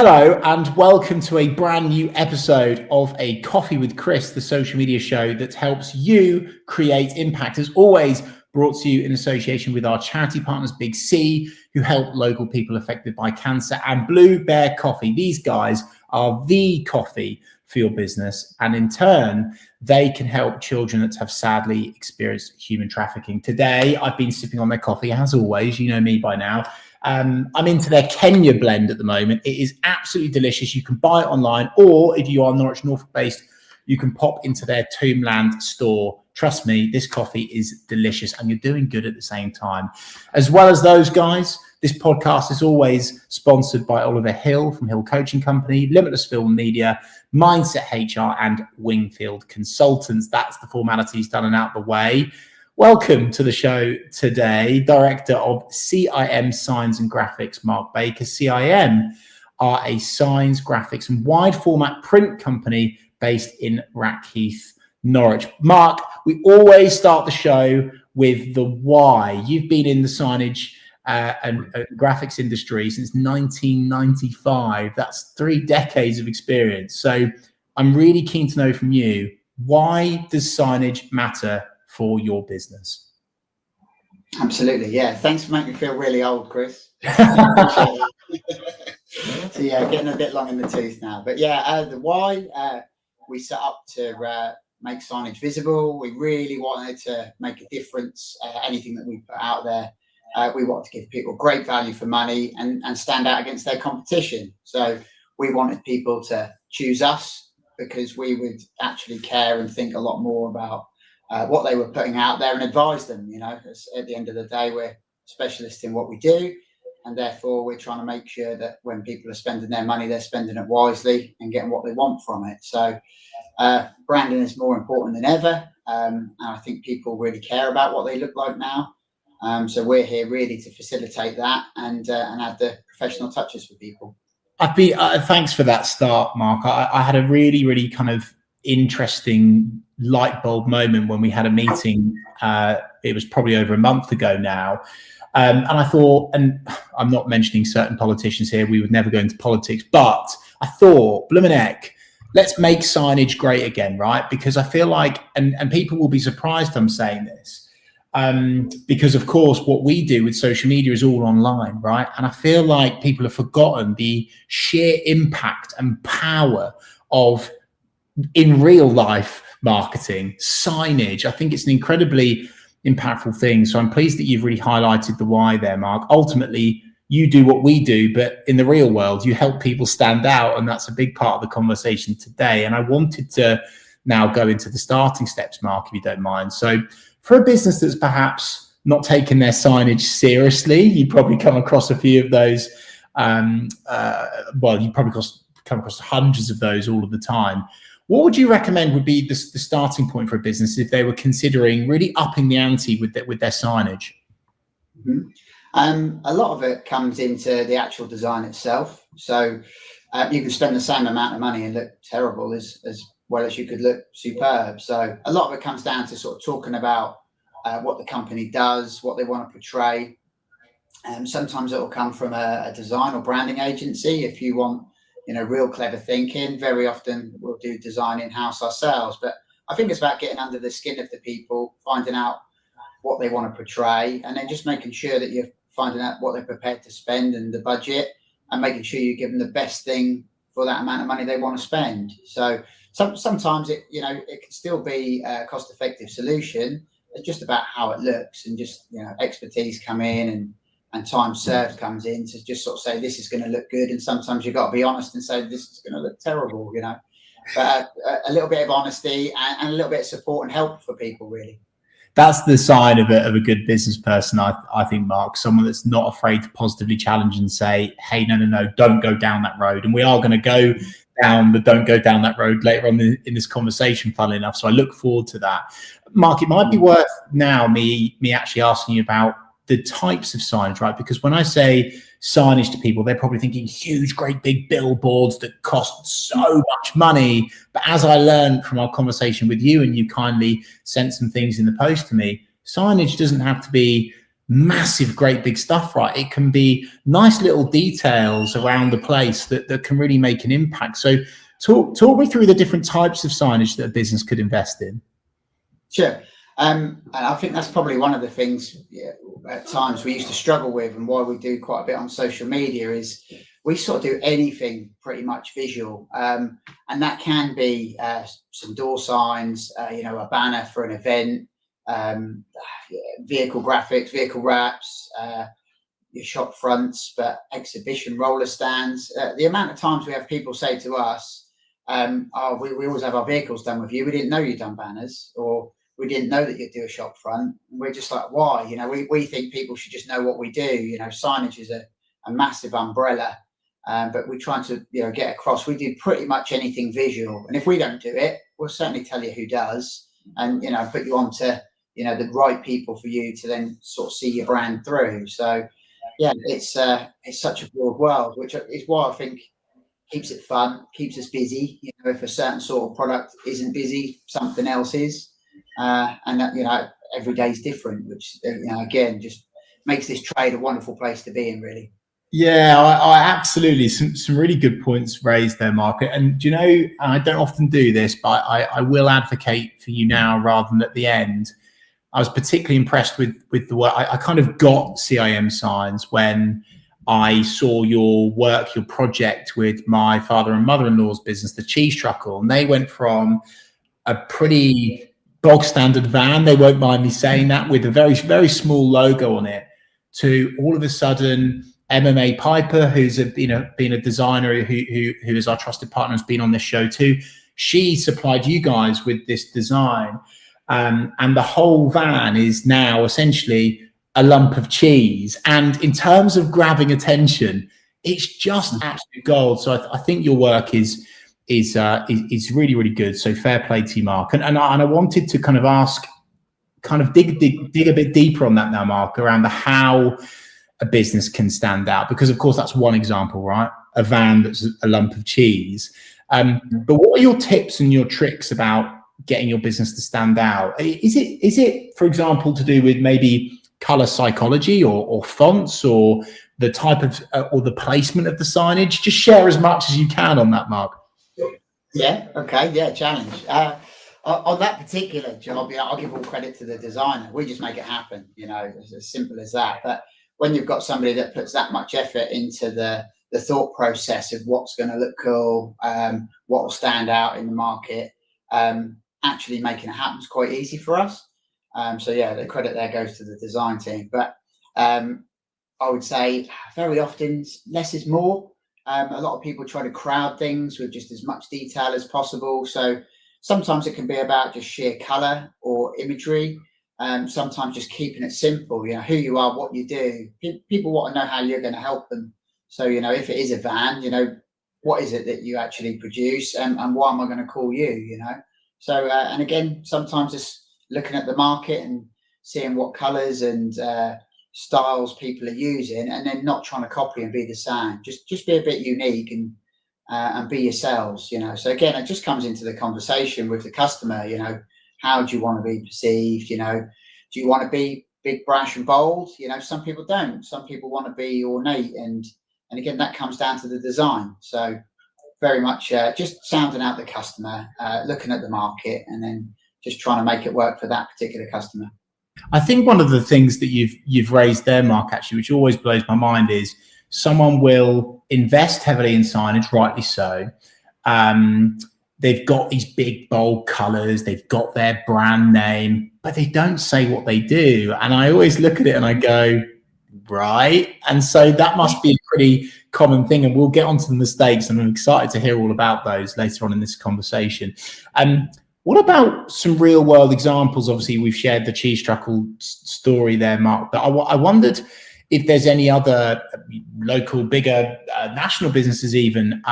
Hello and welcome to a brand new episode of A Coffee with Chris, the social media show that helps you create impact. As always, brought to you in association with our charity partners, Big C, who help local people affected by cancer, and Blue Bear Coffee. These guys are the coffee for your business, and in turn, they can help children that have sadly experienced human trafficking. Today, I've been sipping on their coffee, as always, you know me by now. I'm into their Kenya blend at the moment. It is absolutely delicious. You can buy it online, or if you are Norwich, Norfolk based, you can pop into their Tombland store. Trust me, this coffee is delicious and you're doing good at the same time. As well as those guys, this podcast is always sponsored by Oliver Hill from Hill Coaching Company, Limitless Film Media, Mindset HR, and Wingfield Consultants. That's the formalities done and out the way. Welcome to the show today, Director of CIM Signs and Graphics, Mark Baker. CIM are a signs, graphics, and wide format print company based in Rackheath, Norwich. Mark, we always start the show with the why. You've been in the signage and graphics industry since 1995. That's 3 decades of experience. So I'm really keen to know from you, why does signage matter for your business? Absolutely, yeah. Thanks for making me feel really old, Chris. So yeah, getting a bit long in the tooth now. But yeah, the why, we set up to make signage visible. We really wanted to make a difference. Anything that we put out there, we wanted to give people great value for money and stand out against their competition. So we wanted people to choose us because we would actually care and think a lot more about what they were putting out there and advise them. You know, at the end of the day, we're specialists in what we do, and therefore we're trying to make sure that when people are spending their money, they're spending it wisely and getting what they want from it. So branding is more important than ever, and I think people really care about what they look like now. So we're here really to facilitate that and add the professional touches for people. Thanks for that start, Mark. I had a really kind of interesting light bulb moment when we had a meeting. It was probably over a month ago now. And I thought, and I'm not mentioning certain politicians here, we would never go into politics, but I thought, bloomin' heck, let's make signage great again, right? Because I feel like, and people will be surprised I'm saying this, because of course what we do with social media is all online, right? And I feel like people have forgotten the sheer impact and power of in real life marketing, signage. I think it's an incredibly impactful thing. So I'm pleased that you've really highlighted the why there, Mark. Ultimately, you do what we do, but in the real world, you help people stand out. And that's a big part of the conversation today. And I wanted to now go into the starting steps, Mark, if you don't mind. So for a business that's perhaps not taking their signage seriously, you probably come across a few of those. Well, you probably come across hundreds of those all of the time. What would you recommend would be the starting point for a business if they were considering really upping the ante with their signage? Mm-hmm. A lot of it comes into the actual design itself. So you can spend the same amount of money and look terrible as well as you could look superb. So a lot of it comes down to sort of talking about what the company does, what they want to portray. Sometimes it will come from a design or branding agency. If you want, you know, real clever thinking, very often we'll do design in-house ourselves. But I think it's about getting under the skin of the people, finding out what they want to portray, and then just making sure that you're finding out what they're prepared to spend and the budget, and making sure you give them the best thing for that amount of money they want to spend. So sometimes it can still be a cost-effective solution. It's just about how it looks, and just, you know, expertise come in and time served comes in to just sort of say this is going to look good, and sometimes you've got to be honest and say this is going to look terrible, you know. But a little bit of honesty and a little bit of support and help for people, really. That's the sign of a good business person, I think, Mark. Someone that's not afraid to positively challenge and say, hey, no, don't go down that road. And we are going to go down the don't go down that road later on in this conversation, funnily enough. So I look forward to that. Mark, it might be worth now me actually asking you about the types of signage, right? Because when I say signage to people, they're probably thinking huge, great big billboards that cost so much money. But as I learned from our conversation with you, and you kindly sent some things in the post to me, signage doesn't have to be massive, great big stuff, right? It can be nice little details around the place that can really make an impact. So talk me through the different types of signage that a business could invest in. Sure. And I think that's probably one of the things at times we used to struggle with, and why we do quite a bit on social media is we sort of do anything pretty much visual. And that can be some door signs, a banner for an event, vehicle graphics, vehicle wraps, your shop fronts, but exhibition roller stands. The amount of times we have people say to us, we always have our vehicles done with you. We didn't know you'd done banners, or we didn't know that you'd do a shop front. And we're just like, why? We think people should just know what we do. Signage is a massive umbrella, but we're trying to get across. We do pretty much anything visual, and if we don't do it, we'll certainly tell you who does, and put you on to the right people for you to then sort of see your brand through. So yeah, it's such a broad world, which is why I think keeps it fun, keeps us busy. If a certain sort of product isn't busy, something else is, and that every day is different, which again just makes this trade a wonderful place to be in, really. Yeah, I absolutely, some really good points raised there, Mark. And I don't often do this, but I will advocate for you now rather than at the end. I was particularly impressed with the work. I kind of got CIM Signs when I saw your work, your project with my father and mother-in-law's business, the Cheese Truckle, and they went from a pretty bog standard van, they won't mind me saying that, with a very, very small logo on it, to all of a sudden 𝗖𝗵𝗿𝗶𝘀, who's been a designer who is our trusted partner, has been on this show too. She supplied you guys with this design, and the whole van is now essentially a lump of cheese. And in terms of grabbing attention, it's just absolute gold. So I think your work is really, really good. So fair play to you, Mark. And I wanted to kind of ask, dig a bit deeper on that now, Mark, around the how a business can stand out, because of course that's one example, right? A van that's a lump of cheese. But what are your tips and your tricks about getting your business to stand out? Is it, for example, to do with maybe color psychology or fonts, or the type of or the placement of the signage? Just share as much as you can on that, Mark. Yeah. Okay. Yeah. Challenge. On that particular job, I'll give all credit to the designer. We just make it happen. It's as simple as that. But when you've got somebody that puts that much effort into the thought process of what's going to look cool, what will stand out in the market, actually making it happen is quite easy for us. So yeah, the credit there goes to the design team. But I would say very often less is more. A lot of people try to crowd things with just as much detail as possible. So sometimes it can be about just sheer color or imagery. Sometimes just keeping it simple, who you are, what you do. People want to know how you're going to help them. So, if it is a van, what is it that you actually produce, and why am I going to call you, So, and again, sometimes it's looking at the market and seeing what colors and styles people are using, and then not trying to copy and be the same. Just be a bit unique and be yourselves, So again, it just comes into the conversation with the customer, how do you want to be perceived? Do you want to be big, brash and bold? Some people don't. Some people want to be ornate, and again, that comes down to the design. So very much just sounding out the customer, looking at the market, and then just trying to make it work for that particular customer. I think one of the things that you've raised there, Mark, actually, which always blows my mind, is someone will invest heavily in signage, rightly so. They've got these big, bold colors, they've got their brand name, but they don't say what they do. And I always look at it and I go, right. And so that must be a pretty common thing. And we'll get onto the mistakes, and I'm excited to hear all about those later on in this conversation. What about some real world examples? Obviously, we've shared the Cheese Truckle story there, Mark, but I wondered if there's any other local, bigger, national businesses even,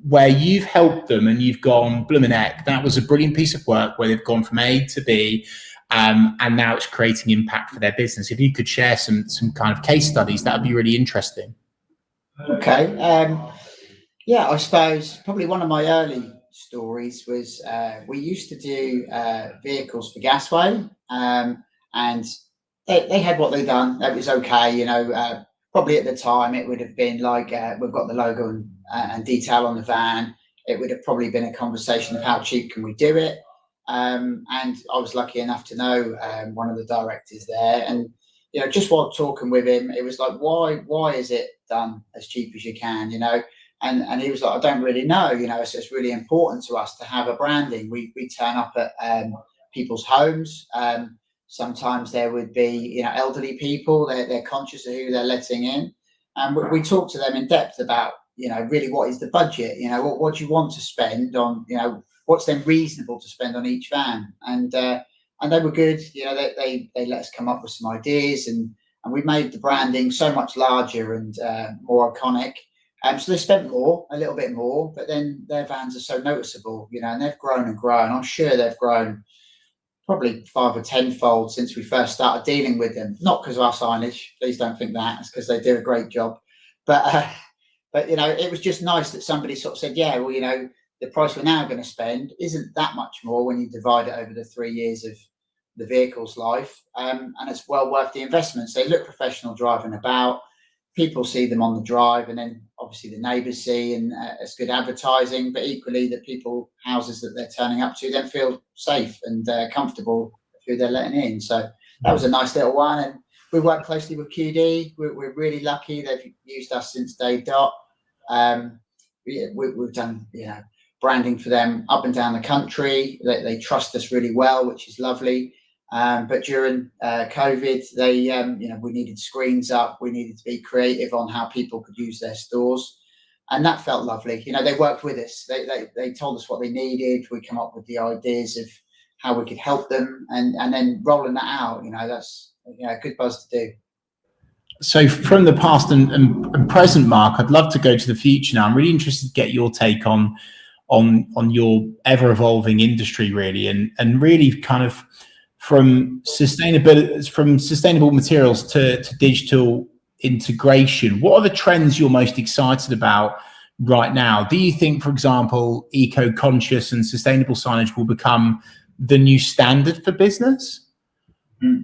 where you've helped them and you've gone, bloomin' heck, that was a brilliant piece of work, where they've gone from A to B, and now it's creating impact for their business. If you could share some kind of case studies, that would be really interesting. Okay. Yeah, I suppose probably one of my early stories was we used to do vehicles for Gasway, and they had what they'd done. It was okay, you know. Probably at the time it would have been like, we've got the logo and detail on the van. It would have probably been a conversation of how cheap can we do it. And I was lucky enough to know one of the directors there, and you know, just while talking with him, it was like, why is it done as cheap as you can, you know? And he was like, I don't really know, you know. It's really important to us to have a branding. We turn up at people's homes. Sometimes there would be, you know, elderly people. They're conscious of who they're letting in, and we talk to them in depth about, you know, really what is the budget. You know, what do you want to spend on? You know, what's then reasonable to spend on each van? And they were good. You know, they let us come up with some ideas, and we made the branding so much larger and more iconic. So they spent more, a little bit more, but then their vans are so noticeable, you know, and they've grown and grown. I'm sure they've grown probably 5 or 10-fold since we first started dealing with them. Not because of our signage, please don't think that. It's because they do a great job. But you know, it was just nice that somebody sort of said, yeah, well, you know, the price we're now going to spend isn't that much more when you divide it over the 3 years of the vehicle's life, and it's well worth the investments. They look professional driving about. People see them on the drive, and then obviously the neighbours see, and it's good advertising. But equally, the people, houses that they're turning up to, then feel safe and comfortable with who they're letting in. So that was a nice little one, and we work closely with QD. We're really lucky; they've used us since day dot. We've done, you know, branding for them up and down the country. They trust us really well, which is lovely. But during COVID, they, you know, we needed screens up. We needed to be creative on how people could use their stores, and that felt lovely. You know, they worked with us. They told us what they needed. We come up with the ideas of how we could help them, and then rolling that out. You know, that's, you know, a good buzz to do. So from the past and present, Mark, I'd love to go to the future now. I'm really interested to get your take on your ever evolving industry, really, and really kind of from sustainable materials to digital integration. What are the trends you're most excited about right now? Do you think, for example, eco-conscious and sustainable signage will become the new standard for business?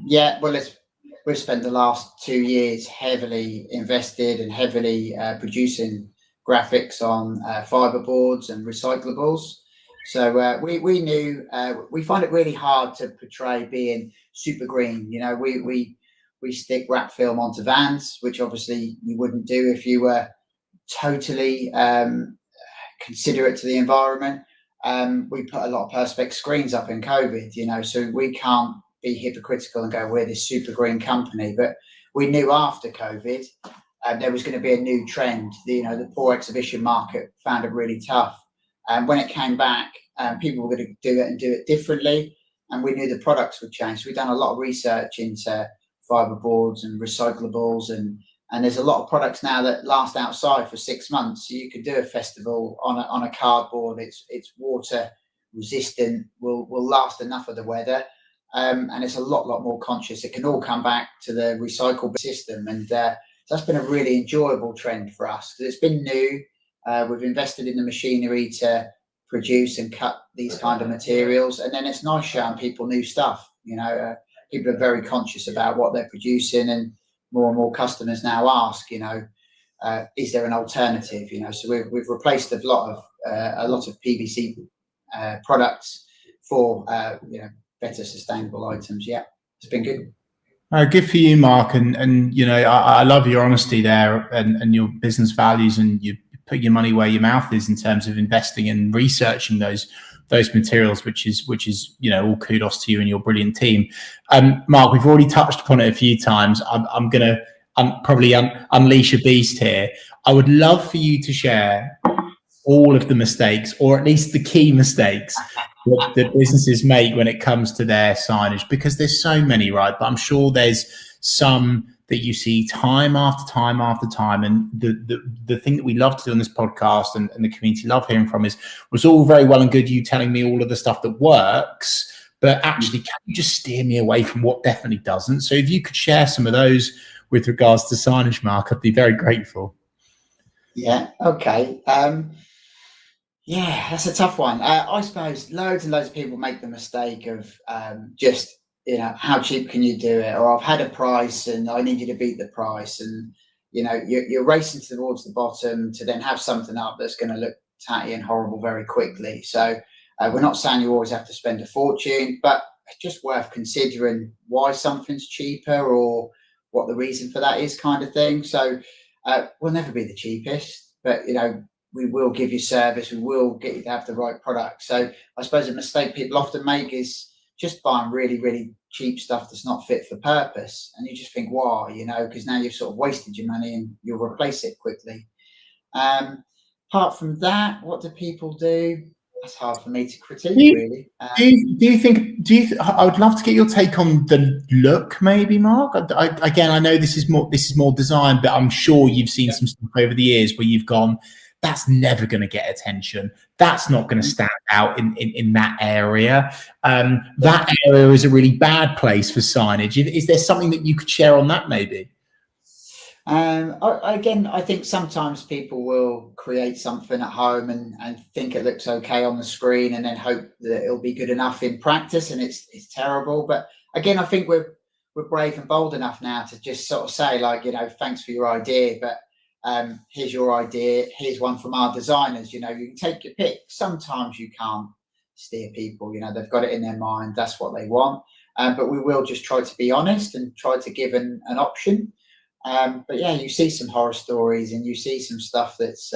Yeah, well, we've spent the last 2 years heavily invested and heavily producing graphics on fiberboards and recyclables. So we knew we find it really hard to portray being super green. You know, we stick wrap film onto vans, which obviously you wouldn't do if you were totally considerate to the environment. We put a lot of perspex screens up in COVID, you know, so we can't be hypocritical and go, we're this super green company. But we knew after COVID there was going to be a new trend. You know, the poor exhibition market found it really tough. And when it came back, people were going to do it and do it differently. And we knew the products would change. So we've done a lot of research into fiberboards and recyclables, and there's a lot of products now that last outside for 6 months. So you could do a festival on a cardboard. It's water resistant, will last enough of the weather, and it's a lot more conscious. It can all come back to the recycle system, and so that's been a really enjoyable trend for us because it's been new. We've invested in the machinery to produce and cut these kind of materials, and then it's nice showing people new stuff. You know, people are very conscious about what they're producing, and more customers now ask, you know, is there an alternative? You know, so we've replaced a lot of PVC products for you know, better sustainable items. Yeah, it's been good. Good for you, Mark, and you know, I love your honesty there and your business values, and you put your money where your mouth is in terms of investing and researching those materials, which is, you know, all kudos to you and your brilliant team. Mark, we've already touched upon it a few times. I'm gonna probably unleash a beast here. I would love for you to share all of the mistakes, or at least the key mistakes that businesses make when it comes to their signage, because there's so many, right? But I'm sure there's some that you see time after time after time. And the thing that we love to do on this podcast and the community love hearing from was all very well and good you telling me all of the stuff that works, but actually, can you just steer me away from what definitely doesn't? So if you could share some of those with regards to signage, Mark, I'd be very grateful. Yeah, okay. Yeah, that's a tough one. I suppose loads and loads of people make the mistake of just you know, how cheap can you do it? Or I've had a price and I need you to beat the price. And, you know, you're racing towards the bottom to then have something up that's going to look tatty and horrible very quickly. So we're not saying you always have to spend a fortune, but it's just worth considering why something's cheaper or what the reason for that is, kind of thing. So we'll never be the cheapest, but, you know, we will give you service. We will get you to have the right product. So I suppose a mistake people often make is just buying really, really cheap stuff that's not fit for purpose. And you just think, why, you know, because now you've sort of wasted your money and you'll replace it quickly. Apart from that, what do people do? That's hard for me to critique, really. Do you think? I would love to get your take on the look, maybe, Mark. Again, I know this is more design, but I'm sure you've seen some stuff over the years where you've gone, that's never going to get attention. That's not going to stand out in that area. That area is a really bad place for signage. Is there something that you could share on that, maybe? Again, I think sometimes people will create something at home and think it looks okay on the screen and then hope that it'll be good enough in practice, and it's terrible. But again, I think we're brave and bold enough now to just sort of say, like, you know, thanks for your idea, but here's your idea, here's one from our designers. You know, you can take your pick. Sometimes you can't steer people, you know, they've got it in their mind, that's what they want. But we will just try to be honest and try to give an option. But yeah, you see some horror stories and you see some stuff that's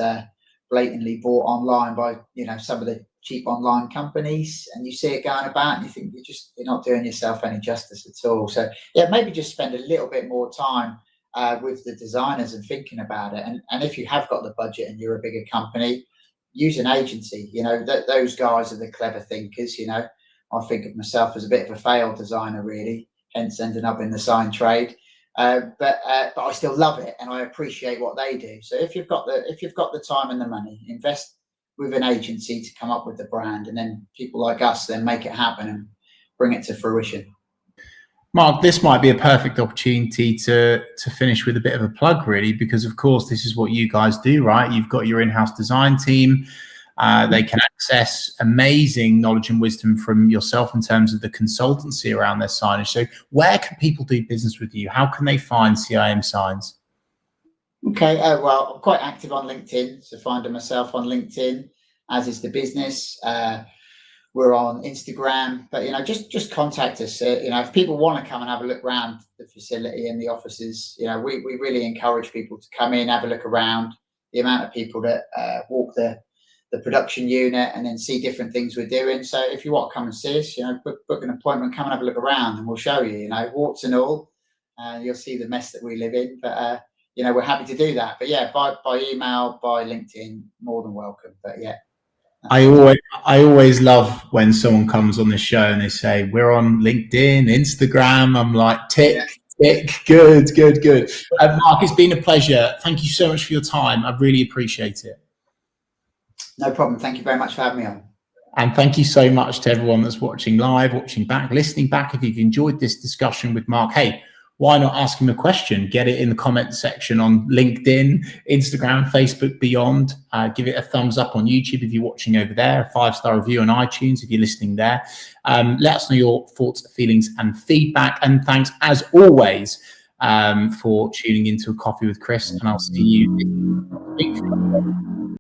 blatantly bought online by, you know, some of the cheap online companies, and you see it going about and you think you're not doing yourself any justice at all. So yeah, maybe just spend a little bit more time with the designers and thinking about it. And if you have got the budget and you're a bigger company, use an agency. You know, those guys are the clever thinkers. You know, I think of myself as a bit of a failed designer, really, hence ending up in the sign trade. But I still love it and I appreciate what they do. So if you've got the time and the money, invest with an agency to come up with the brand, and then people like us then make it happen and bring it to fruition. Mark, this might be a perfect opportunity to finish with a bit of a plug, really, because of course this is what you guys do, right? You've got your in-house design team. They can access amazing knowledge and wisdom from yourself in terms of the consultancy around their signage. So where can people do business with you? How can they find CIM Signs? Okay, well, I'm quite active on LinkedIn, so find myself on LinkedIn, as is the business. We're on Instagram, but, you know, just contact us. You know, if people want to come and have a look around the facility and the offices, you know, we really encourage people to come in, have a look around. The amount of people that walk the production unit and then see different things we're doing. So if you want to come and see us, you know, book an appointment, come and have a look around, and we'll show you, you know, warts and all. You'll see the mess that we live in, but you know, we're happy to do that. But yeah, by email, by LinkedIn, more than welcome. But yeah, I always love when someone comes on the show and they say we're on LinkedIn, Instagram. I'm like, tick. Good. Mark, it's been a pleasure. Thank you so much for your time. I really appreciate it. No problem. Thank you very much for having me on. And thank you so much to everyone that's watching live, watching back, listening back. If you've enjoyed this discussion with Mark, hey, why not ask him a question? Get it in the comment section on LinkedIn, Instagram, Facebook, beyond. Give it a thumbs up on YouTube if you're watching over there, a 5-star review on iTunes if you're listening there. Let us know your thoughts, feelings, and feedback. And thanks, as always, for tuning into A Coffee with Chris. And I'll see you next week.